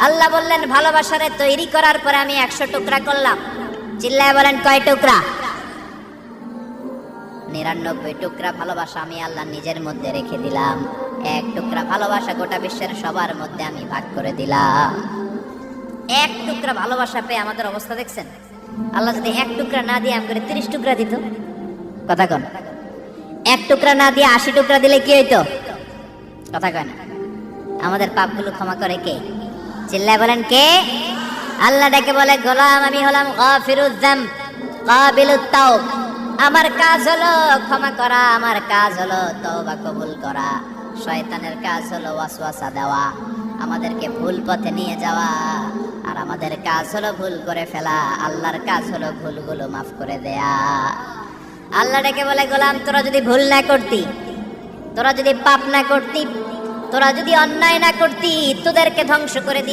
আল্লাহ বললেন ভালোবাসারে তৈরি করার পরে আমি 100 টুকরা করলাম। চিল্লায় বলেন কয় টুকরা? 99 টুকরা ভালোবাসা আমি আল্লাহ নিজের মধ্যে রেখে দিলাম। 1 টুকরা ভালোবাসা গোটা বিশ্বের সবার মধ্যে আমি ভাগ করে দিলাম। 1 টুকরা ভালোবাসা পেয়ে আমাদের অবস্থা দেখছেন? আল্লাহ যদি 1 টুকরা না দিয়ে আমাকে 30 টুকরা দিত, কথা কন, 1 টুকরা না দিয়ে 80 টুকরা দিলে কি হইতো? কথা কয় না। আমাদের পাপগুলো ক্ষমা করে কে? চিল্লায় বলেন কে? আল্লাহ ডেকে বলে গোলাম আমি হলাম গাফিরুয যাম কাবিলুত তাওব। আমার কাজ হলো ক্ষমা করা, আমার কাজ হলো তওবা কবুল করা। শয়তানের কাজ হলো ওয়াসওয়াসা দেওয়া, আমাদেরকে ভুল পথে নিয়ে যাওয়া। আর আমাদের কাজ হলো ভুল করে ফেলা, আল্লাহর কাজ হলো ভুলগুলো মাফ করে দেয়া। আল্লাহ ডেকে বলে গোলাম তোরা যদি ভুল না করতি, তোরা যদি পাপ না করতি, তোরা যদি অন্যায় না করতি, তোদেরকে ধ্বংস করে দিয়ে